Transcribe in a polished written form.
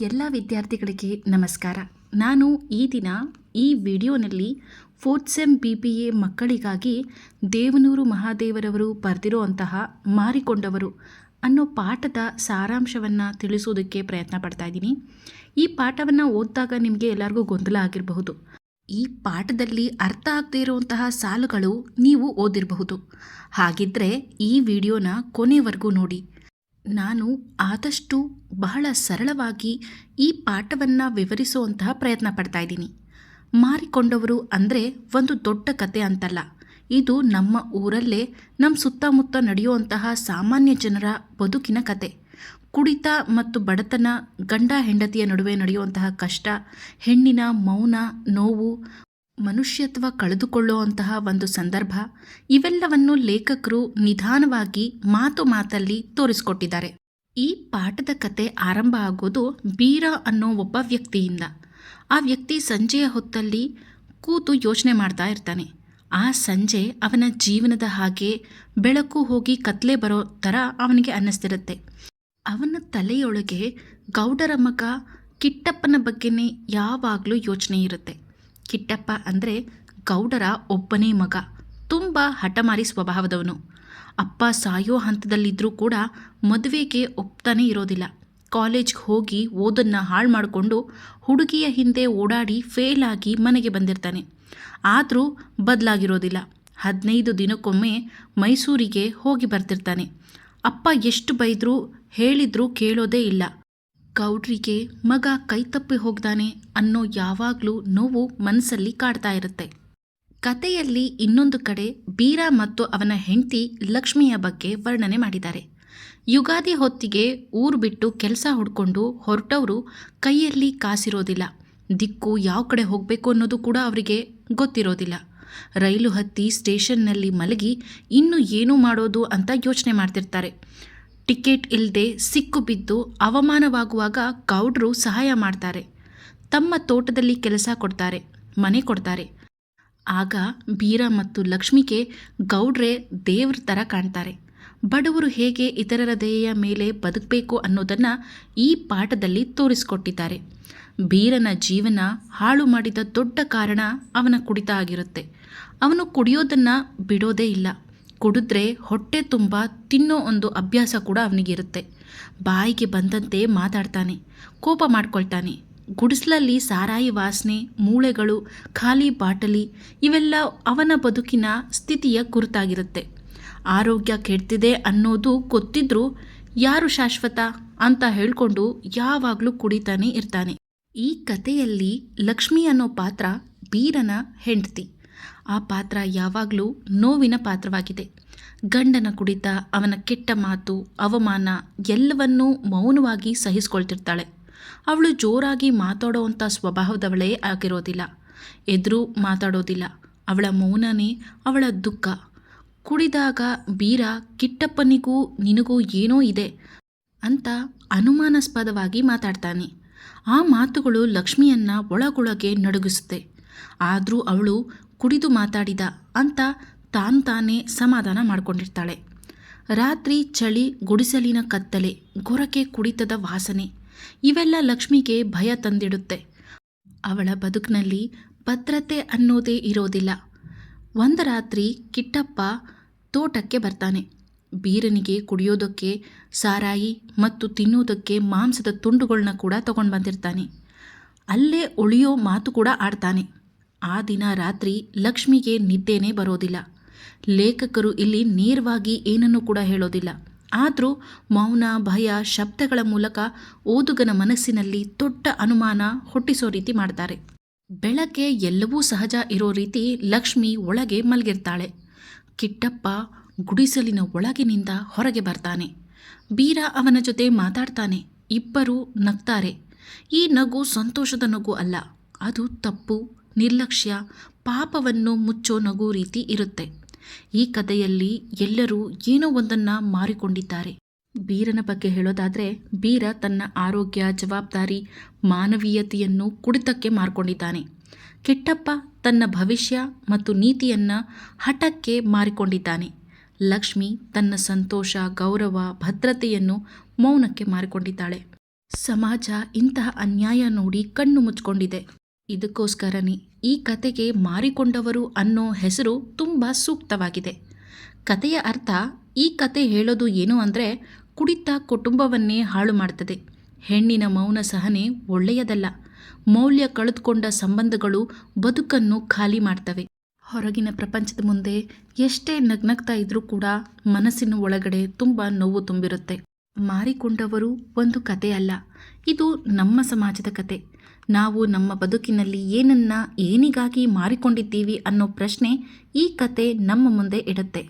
ಎಲ್ಲ ವಿದ್ಯಾರ್ಥಿಗಳಿಗೆ ನಮಸ್ಕಾರ. ನಾನು ಈ ದಿನ ಈ ವಿಡಿಯೋನಲ್ಲಿ 4th ಸೆಮ್ BBA ಮಕ್ಕಳಿಗಾಗಿ ದೇವನೂರು ಮಹಾದೇವರವರು ಬರೆದಿರುವಂತಹ ಮಾರಿಕೊಂಡವರು ಅನ್ನೋ ಪಾಠದ ಸಾರಾಂಶವನ್ನು ತಿಳಿಸೋದಕ್ಕೆ ಪ್ರಯತ್ನ ಪಡ್ತಾ ಇದ್ದೀನಿ. ಈ ಪಾಠವನ್ನು ಓದಿದಾಗ ನಿಮಗೆ ಎಲ್ಲರಿಗೂ ಗೊಂದಲ ಆಗಿರಬಹುದು. ಈ ಪಾಠದಲ್ಲಿ ಅರ್ಥ ಆಗದೇ ಇರುವಂತಹ ಸಾಲುಗಳು ನೀವು ಓದಿರಬಹುದು. ಹಾಗಿದ್ದರೆ ಈ ವಿಡಿಯೋನ ಕೊನೆವರೆಗೂ ನೋಡಿ. ನಾನು ಆದಷ್ಟು ಬಹಳ ಸರಳವಾಗಿ ಈ ಪಾಠವನ್ನು ವಿವರಿಸುವಂತಹ ಪ್ರಯತ್ನ ಪಡ್ತಾ ಇದ್ದೀನಿ. ಮಾರಿಕೊಂಡವರು ಅಂದರೆ ಒಂದು ದೊಡ್ಡ ಕತೆ ಅಂತಲ್ಲ. ಇದು ನಮ್ಮ ಊರಲ್ಲೇ ನಮ್ಮ ಸುತ್ತಮುತ್ತ ನಡೆಯುವಂತಹ ಸಾಮಾನ್ಯ ಜನರ ಬದುಕಿನ ಕತೆ. ಕುಡಿತ ಮತ್ತು ಬಡತನ, ಗಂಡ ಹೆಂಡತಿಯ ನಡುವೆ ನಡೆಯುವಂತಹ ಕಷ್ಟ, ಹೆಣ್ಣಿನ ಮೌನ, ನೋವು, ಮನುಷ್ಯತ್ವ ಕಳೆದುಕೊಳ್ಳುವಂತಹ ಒಂದು ಸಂದರ್ಭ, ಇವೆಲ್ಲವನ್ನು ಲೇಖಕರು ನಿಧಾನವಾಗಿ ಮಾತಲ್ಲಿ ತೋರಿಸಿಕೊಟ್ಟಿದ್ದಾರೆ. ಈ ಪಾಠದ ಕತೆ ಆರಂಭ ಆಗೋದು ಬೀರ ಅನ್ನೋ ಒಬ್ಬ ವ್ಯಕ್ತಿಯಿಂದ. ಆ ವ್ಯಕ್ತಿ ಸಂಜೆಯ ಹೊತ್ತಲ್ಲಿ ಕೂತು ಯೋಚನೆ ಮಾಡ್ತಾ ಇರ್ತಾನೆ. ಆ ಸಂಜೆ ಅವನ ಜೀವನದ ಹಾಗೆ ಬೆಳಕು ಹೋಗಿ ಕತ್ಲೆ ಬರೋ ಥರ ಅವನಿಗೆ ಅನ್ನಿಸ್ತಿರುತ್ತೆ. ಅವನ ತಲೆಯೊಳಗೆ ಗೌಡರ ಮಗ ಕಿಟ್ಟಪ್ಪನ ಬಗ್ಗೆನೇ ಯಾವಾಗಲೂ ಯೋಚನೆ ಇರುತ್ತೆ. ಕಿಟ್ಟಪ್ಪ ಅಂದರೆ ಗೌಡರ ಒಬ್ಬನೇ ಮಗ, ತುಂಬ ಹಠಮಾರಿ ಸ್ವಭಾವದವನು. ಅಪ್ಪ ಸಾಯೋ ಹಂತದಲ್ಲಿದ್ದರೂ ಕೂಡ ಮದುವೆಗೆ ಒಪ್ತಾನೇ ಇರೋದಿಲ್ಲ. ಕಾಲೇಜ್ಗೆ ಹೋಗಿ ಓದನ್ನು ಹಾಳು ಮಾಡಿಕೊಂಡು ಹುಡುಗಿಯ ಹಿಂದೆ ಓಡಾಡಿ ಫೇಲ್ ಆಗಿ ಮನೆಗೆ ಬಂದಿರ್ತಾನೆ. ಆದರೂ ಬದಲಾಗಿರೋದಿಲ್ಲ. 15 ದಿನಕ್ಕೊಮ್ಮೆ ಮೈಸೂರಿಗೆ ಹೋಗಿ ಬರ್ತಿರ್ತಾನೆ. ಅಪ್ಪ ಎಷ್ಟು ಬೈದರೂ ಹೇಳಿದ್ರೂ ಕೇಳೋದೇ ಇಲ್ಲ. ಗೌಡ್ರಿಗೆ ಮಗ ಕೈತಪ್ಪಿ ಹೋಗ್ದಾನೆ ಅನ್ನೋ ಯಾವಾಗಲೂ ನೋವು ಮನಸ್ಸಲ್ಲಿ ಕಾಡ್ತಾ ಇರುತ್ತೆ. ಕತೆಯಲ್ಲಿ ಇನ್ನೊಂದು ಕಡೆ ಬೀರ ಮತ್ತು ಅವನ ಹೆಂಡತಿ ಲಕ್ಷ್ಮಿಯ ಬಗ್ಗೆ ವರ್ಣನೆ ಮಾಡಿದ್ದಾರೆ. ಯುಗಾದಿ ಹೊತ್ತಿಗೆ ಊರು ಬಿಟ್ಟು ಕೆಲಸ ಹುಡ್ಕೊಂಡು ಹೊರಟವರು ಕೈಯಲ್ಲಿ ಕಾಸಿರೋದಿಲ್ಲ. ದಿಕ್ಕು ಯಾವ ಕಡೆ ಹೋಗಬೇಕು ಅನ್ನೋದು ಕೂಡ ಅವರಿಗೆ ಗೊತ್ತಿರೋದಿಲ್ಲ. ರೈಲು ಹತ್ತಿ ಸ್ಟೇಷನ್ನಲ್ಲಿ ಮಲಗಿ ಇನ್ನು ಏನು ಮಾಡೋದು ಅಂತ ಯೋಚನೆ ಮಾಡ್ತಿರ್ತಾರೆ. ಟಿಕೆಟ್ ಇಲ್ಲದೆ ಸಿಕ್ಕು ಬಿದ್ದು ಅವಮಾನವಾಗುವಾಗ ಗೌಡ್ರು ಸಹಾಯ ಮಾಡ್ತಾರೆ. ತಮ್ಮ ತೋಟದಲ್ಲಿ ಕೆಲಸ ಕೊಡ್ತಾರೆ, ಮನೆ ಕೊಡ್ತಾರೆ. ಆಗ ಬೀರ ಮತ್ತು ಲಕ್ಷ್ಮಿಗೆ ಗೌಡ್ರೆ ದೇವ್ರ ಥರ ಕಾಣ್ತಾರೆ. ಬಡವರು ಹೇಗೆ ಇತರರ ದಯೆಯ ಮೇಲೆ ಬದುಕಬೇಕು ಅನ್ನೋದನ್ನು ಈ ಪಾಠದಲ್ಲಿ ತೋರಿಸಿಕೊಟ್ಟಿದ್ದಾರೆ. ಬೀರನ ಜೀವನ ಹಾಳು ಮಾಡಿದ ದೊಡ್ಡ ಕಾರಣ ಅವನ ಕುಡಿತ ಆಗಿರುತ್ತೆ. ಅವನು ಕುಡಿಯೋದನ್ನು ಬಿಡೋದೇ ಇಲ್ಲ. ಕುಡಿದ್ರೆ ಹೊಟ್ಟೆ ತುಂಬ ತಿನ್ನೋ ಒಂದು ಅಭ್ಯಾಸ ಕೂಡ ಅವನಿಗಿರುತ್ತೆ. ಬಾಯಿಗೆ ಬಂದಂತೆ ಮಾತಾಡ್ತಾನೆ, ಕೋಪ ಮಾಡ್ಕೊಳ್ತಾನೆ. ಗುಡಿಸಲಲ್ಲಿ ಸಾರಾಯಿ ವಾಸನೆ, ಮೂಳೆಗಳು, ಖಾಲಿ ಬಾಟಲಿ ಇವೆಲ್ಲ ಅವನ ಬದುಕಿನ ಸ್ಥಿತಿಯ ಗುರುತಾಗಿರುತ್ತೆ. ಆರೋಗ್ಯ ಕೆಡ್ತಿದೆ ಅನ್ನೋದು ಗೊತ್ತಿದ್ರೂ ಯಾರು ಶಾಶ್ವತ ಅಂತ ಹೇಳ್ಕೊಂಡು ಯಾವಾಗಲೂ ಕುಡಿತಾನೆ ಇರ್ತಾನೆ. ಈ ಕಥೆಯಲ್ಲಿ ಲಕ್ಷ್ಮಿ ಅನ್ನೋ ಪಾತ್ರ ಬೀರನ ಹೆಂಡತಿ. ಆ ಪಾತ್ರ ಯಾವಾಗಲೂ ನೋವಿನ ಪಾತ್ರವಾಗಿದೆ. ಗಂಡನ ಕುಡಿತ, ಅವನ ಕೆಟ್ಟ ಮಾತು, ಅವಮಾನ ಎಲ್ಲವನ್ನೂ ಮೌನವಾಗಿ ಸಹಿಸ್ಕೊಳ್ತಿರ್ತಾಳೆ. ಅವಳು ಜೋರಾಗಿ ಮಾತಾಡೋವಂಥ ಸ್ವಭಾವದವಳೇ ಆಗಿರೋದಿಲ್ಲ. ಎದುರು ಮಾತಾಡೋದಿಲ್ಲ. ಅವಳ ಮೌನನೇ ಅವಳ ದುಃಖ. ಕುಡಿದಾಗ ಬೀರ ಕಿಟ್ಟಪ್ಪನಿಗೂ ನಿನಗೂ ಏನೋ ಇದೆ ಅಂತ ಅನುಮಾನಾಸ್ಪದವಾಗಿ ಮಾತಾಡ್ತಾನೆ. ಆ ಮಾತುಗಳು ಲಕ್ಷ್ಮಿಯನ್ನು ಒಳಗೊಳಗೆ ನಡುಗಿಸುತ್ತೆ. ಆದರೂ ಅವಳು ಕುಡಿದು ಮಾತಾಡಿದ ಅಂತ ತಾನೇ ಸಮಾಧಾನ ಮಾಡಿಕೊಂಡಿರ್ತಾಳೆ. ರಾತ್ರಿ ಚಳಿ, ಗುಡಿಸಲಿನ ಕತ್ತಲೆ, ಗೊರಕೆ ಕುಡಿತದ ವಾಸನೆ ಇವೆಲ್ಲ ಲಕ್ಷ್ಮಿಗೆ ಭಯ ತಂದಿಡುತ್ತೆ. ಅವಳ ಬದುಕಿನಲ್ಲಿ ಭದ್ರತೆ ಅನ್ನೋದೇ ಇರೋದಿಲ್ಲ. ಒಂದು ರಾತ್ರಿ ಕಿಟ್ಟಪ್ಪ ತೋಟಕ್ಕೆ ಬರ್ತಾನೆ. ಬೀರನಿಗೆ ಕುಡಿಯೋದಕ್ಕೆ ಸಾರಾಯಿ ಮತ್ತು ತಿನ್ನೋದಕ್ಕೆ ಮಾಂಸದ ತುಂಡುಗಳನ್ನ ಕೂಡ ತಗೊಂಡು ಬಂದಿರ್ತಾನೆ. ಅಲ್ಲೇ ಉಳಿಯೋ ಮಾತು ಕೂಡ ಆಡ್ತಾನೆ. ಆ ದಿನ ರಾತ್ರಿ ಲಕ್ಷ್ಮಿಗೆ ನಿದ್ದೆನೇ ಬರೋದಿಲ್ಲ. ಲೇಖಕರು ಇಲ್ಲಿ ನೇರವಾಗಿ ಏನನ್ನೂ ಕೂಡ ಹೇಳೋದಿಲ್ಲ. ಆದರೂ ಮೌನ, ಭಯ, ಶಬ್ದಗಳ ಮೂಲಕ ಓದುಗನ ಮನಸ್ಸಿನಲ್ಲಿ ದೊಡ್ಡ ಅನುಮಾನ ಹುಟ್ಟಿಸೋ ರೀತಿ ಮಾಡ್ತಾರೆ. ಬೆಳಗ್ಗೆ ಎಲ್ಲವೂ ಸಹಜ ಇರೋ ರೀತಿ ಲಕ್ಷ್ಮಿ ಒಳಗೆ ಮಲಗಿರ್ತಾಳೆ. ಕಿಟ್ಟಪ್ಪ ಗುಡಿಸಲಿನ ಒಳಗಿನಿಂದ ಹೊರಗೆ ಬರ್ತಾನೆ. ಬೀರ ಅವನ ಜೊತೆ ಮಾತಾಡ್ತಾನೆ. ಇಬ್ಬರು ನಗ್ತಾರೆ. ಈ ನಗು ಸಂತೋಷದ ನಗು ಅಲ್ಲ, ಅದು ತಪ್ಪು, ನಿರ್ಲಕ್ಷ್ಯ, ಪಾಪವನ್ನು ಮುಚ್ಚೋ ನಗು ರೀತಿ ಇರುತ್ತೆ. ಈ ಕಥೆಯಲ್ಲಿ ಎಲ್ಲರೂ ಏನೋ ಒಂದನ್ನು ಮಾರಿಕೊಂಡಿದ್ದಾರೆ. ಬೀರನ ಬಗ್ಗೆ ಹೇಳೋದಾದರೆ, ಬೀರ ತನ್ನ ಆರೋಗ್ಯ, ಜವಾಬ್ದಾರಿ, ಮಾನವೀಯತೆಯನ್ನು ಕುಡಿತಕ್ಕೆ ಮಾರಿಕೊಂಡಿದ್ದಾನೆ. ಕಿಟ್ಟಪ್ಪ ತನ್ನ ಭವಿಷ್ಯ ಮತ್ತು ನೀತಿಯನ್ನು ಹಠಕ್ಕೆ ಮಾರಿಕೊಂಡಿದ್ದಾನೆ. ಲಕ್ಷ್ಮಿ ತನ್ನ ಸಂತೋಷ, ಗೌರವ, ಭದ್ರತೆಯನ್ನು ಮೌನಕ್ಕೆ ಮಾರಿಕೊಂಡಿದ್ದಾಳೆ. ಸಮಾಜ ಇಂತಹ ಅನ್ಯಾಯ ನೋಡಿ ಕಣ್ಣು ಮುಚ್ಕೊಂಡಿದೆ. ಇದಕ್ಕೋಸ್ಕರನೇ ಈ ಕತೆಗೆ ಮಾರಿಕೊಂಡವರು ಅನ್ನೋ ಹೆಸರು ತುಂಬ ಸೂಕ್ತವಾಗಿದೆ. ಕತೆಯ ಅರ್ಥ, ಈ ಕತೆ ಹೇಳೋದು ಏನು ಅಂದರೆ, ಕುಡಿತ ಕುಟುಂಬವನ್ನೇ ಹಾಳು ಮಾಡ್ತದೆ. ಹೆಣ್ಣಿನ ಮೌನ ಸಹನೆ ಒಳ್ಳೆಯದಲ್ಲ. ಮೌಲ್ಯ ಕಳೆದುಕೊಂಡ ಸಂಬಂಧಗಳು ಬದುಕನ್ನು ಖಾಲಿ ಮಾಡ್ತವೆ. ಹೊರಗಿನ ಪ್ರಪಂಚದ ಮುಂದೆ ಎಷ್ಟೇ ನಗ್ನಗ್ತಾ ಇದ್ರೂ ಕೂಡ ಮನಸ್ಸಿನ ಒಳಗಡೆ ತುಂಬ ನೋವು ತುಂಬಿರುತ್ತೆ. ಮಾರಿಕೊಂಡವರು ಒಂದು ಕತೆ ಅಲ್ಲ, ಇದು ನಮ್ಮ ಸಮಾಜದ ಕತೆ. ನಾವು ನಮ್ಮ ಬದುಕಿನಲ್ಲಿ ಏನಿಗಾಗಿ ಮಾರಿಕೊಂಡಿದ್ದೀವಿ ಅನ್ನೋ ಪ್ರಶ್ನೆ ಈ ಕತೆ ನಮ್ಮ ಮುಂದೆ ಇಡುತ್ತೆ.